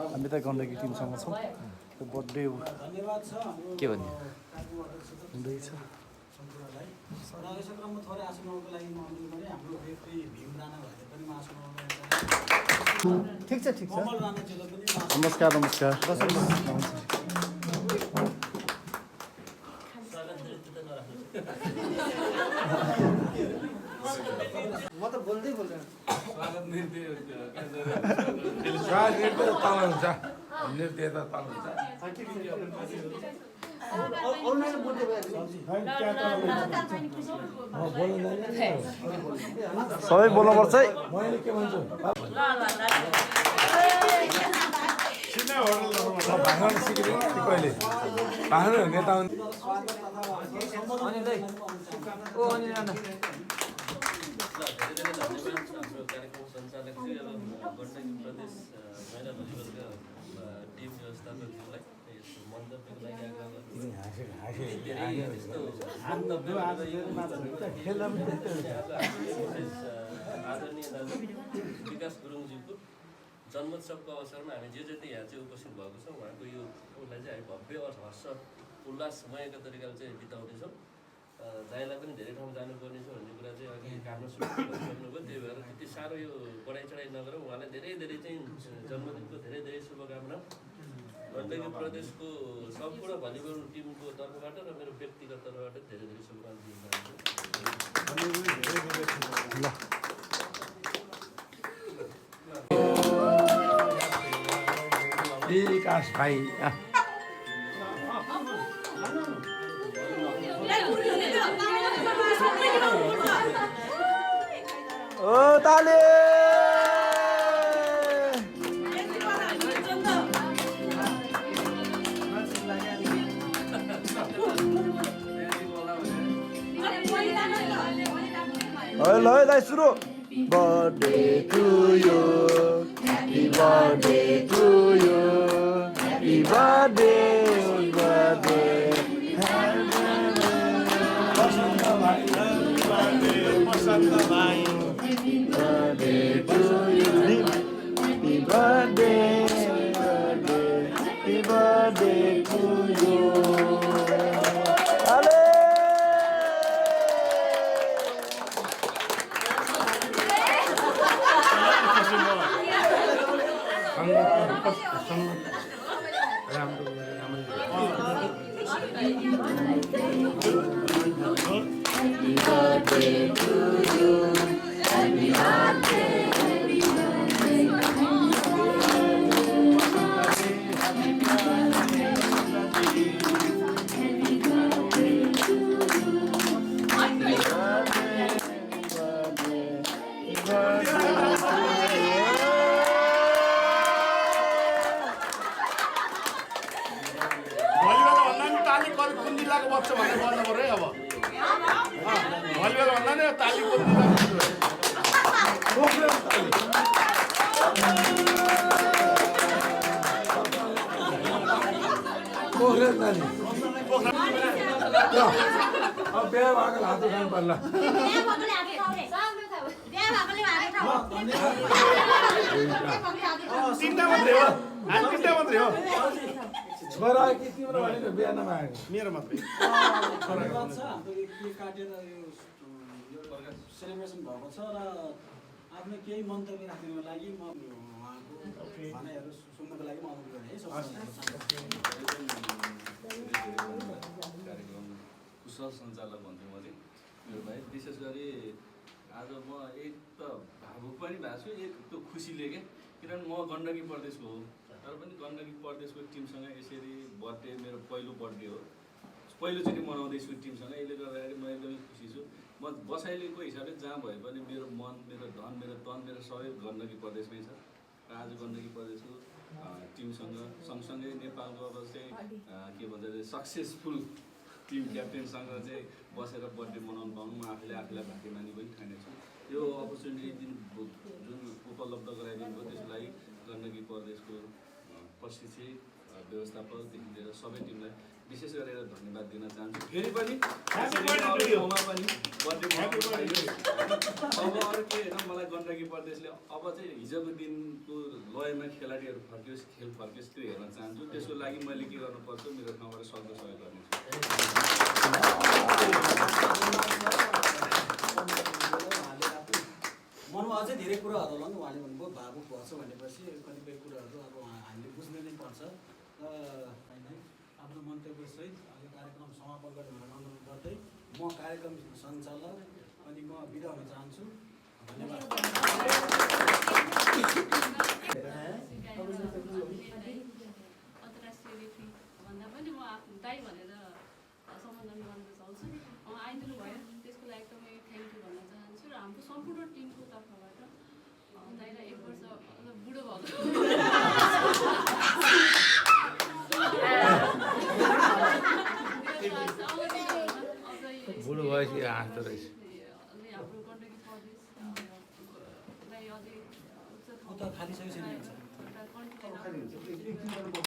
हामी त गण्डकी टिमसँग छौँ त्यो बर्थडे के भन्ने हुँदैछ। ठिक छ ठिक छ। नमस्कार नमस्कार। म त बोल्दै बोल्दैन। स्वागत नृत्य तल हुन्छ, नृत्य त तल हुन्छ। सबै बोल्नुपर्छ है। मैले के भन्छु भाँगन सिक्ने कहिले भाँगन नेता हाम्रो कार्यक्रम सञ्चालक चाहिँ अब गण्डकी प्रदेश महिला भलिबलका टिम व्यवस्थापकज्यूलाई यस्तो मन्तव्यको लागि आग्रह गर्छु। धेरै यस्तो आदरणीय दाजु विकास गुरुङज्यूको जन्मोत्सवको अवसरमा हामी जे जति यहाँ चाहिँ उपस्थित भएको छौँ उहाँको यो उसलाई चाहिँ हामी भव्य हर्ष उल्लासमयको तरिकाले चाहिँ बिताउनेछौँ। जायलाई पनि धेरै ठाउँ जानुपर्ने छ भन्ने कुरा चाहिँ अघि काट्न सक्नुभयो। त्यही भएर त्यति साह्रो यो बढाइ चढाइ नगरौँ। उहाँलाई धेरै धेरै चाहिँ जन्मदिनको धेरै धेरै शुभकामना गण्डकी प्रदेशको सम्पूर्ण भलिबल टिमको तर्फबाट र मेरो व्यक्तिगत तर्फबाट धेरै धेरै शुभकामना दिन चाहन्छु। विकास भाइ ओ ताले ल है दाइ सुरु। Birthday to you, happy birthday to you, happy birthday birthday Basant भाइ बसन्त भाइ birthday to you, happy birthday birthday happy birthday to you. Happy birthday to you. Happy birthday. Happy birthday. Happy birthday. Happy birthday to you. Happy birthday. Happy birthday. कुन्दिलाको बच्चा भनेर भन्नु पऱ्यो है। अब volleyball भन्दा नि ताली कुन्दिलाको पोखरेल ताली अब बिहा भएको हात उठाउनु पर्ला। तिनवटा मात्रै हो, तिनवटा मात्रै हो। छोरा कि तिम्रो भनेको बिहा नमागेको मेरो मात्रै काटेर यो सेलिब्रेसन भएको छ र आफ्नो केही मन्तव्य राख्नको लागि म उहाँको भनाइहरू सुन्नको लागि म अनुरोध गरेँ है। कार्यक्रम कुशल सञ्चालक भन्छु म चाहिँ मेरो भाइ। विशेष गरी आज म एक त भावुक पनि भएको छु, एक त्यो खुसीले के, किनभने म गण्डकी प्रदेशको हो तर पनि गण्डकी प्रदेशको टिमसँग यसरी बर्थडे मेरो पहिलो बर्थडे हो, पहिलोचोटि मनाउँदैछु टिमसँग। यसले गर्दाखेरि म एकदमै खुसी छु। म बसाइलेको हिसाबले जहाँ भए पनि मेरो मन, मेरो धन, मेरो तन, मेरो सबै गण्डकी प्रदेशमै छ। र आज गण्डकी प्रदेशको टिमसँग सँगसँगै नेपालको अब चाहिँ के भन्छ अरे सक्सेसफुल टिम क्याप्टेनसँग चाहिँ बसेर बर्थडे मनाउनु पाउनु म आफूलाई भाग्यमानी पनि ठानेछु। यो अपर्च्युनिटी जुन उपलब्ध गराइदिनु भयो त्यसको लागि गण्डकी प्रदेशको प्रशिक्षित व्यवस्थापकदेखि लिएर सबै टिमलाई विशेष गरेर धन्यवाद दिन चाहन्छु। फेरि पनि Happy यसरी birthday to अरू you. ठाउँमा पनि birthday Happy मनाउनु birthday to पाइयो। अब अरू के होइन, मलाई गण्डकी प्रदेशले अब चाहिँ हिजोको दिनको लयमा खेलाडीहरू फर्कियोस्, खेल फर्कियोस् त्यो हेर्न चाहन्छु। त्यसको लागि मैले के गर्नुपर्छ, मेरो ठाउँबाट सक्दो सहयोग गर्नेछु। मनमा अझै धेरै कुराहरू होला नि, उहाँले भन्नुभयो भावुक भएछ भनेपछि कतिपय कुराहरू अब हामीले बुझ्नु नै पर्छ र आफ्नो मन्तव्यसहित अहिले कार्यक्रम समापन गर्ने भनेर अनुरोध गर्दै म कार्यक्रम सञ्चालक अनि म बिदा हुन चाहन्छु। अन्तर्राष्ट्रिय रेफ्री भन्दा पनि म आफ्नो दाइ भनेर सम्बोधन गर्न चाहन्छु। आइदिनु भयो, त्यसको लागि एकदमै थ्याङ्क यू भन्न चाहन्छु र हाम्रो सम्पूर्ण टिमको तर्फबाट दाइलाई 1 वर्ष बुढो भएको बुढो भएपछि हाँस्दो रहेछ। हाम्रो गण्डकी प्रदेशलाई अझै उता खाली छैन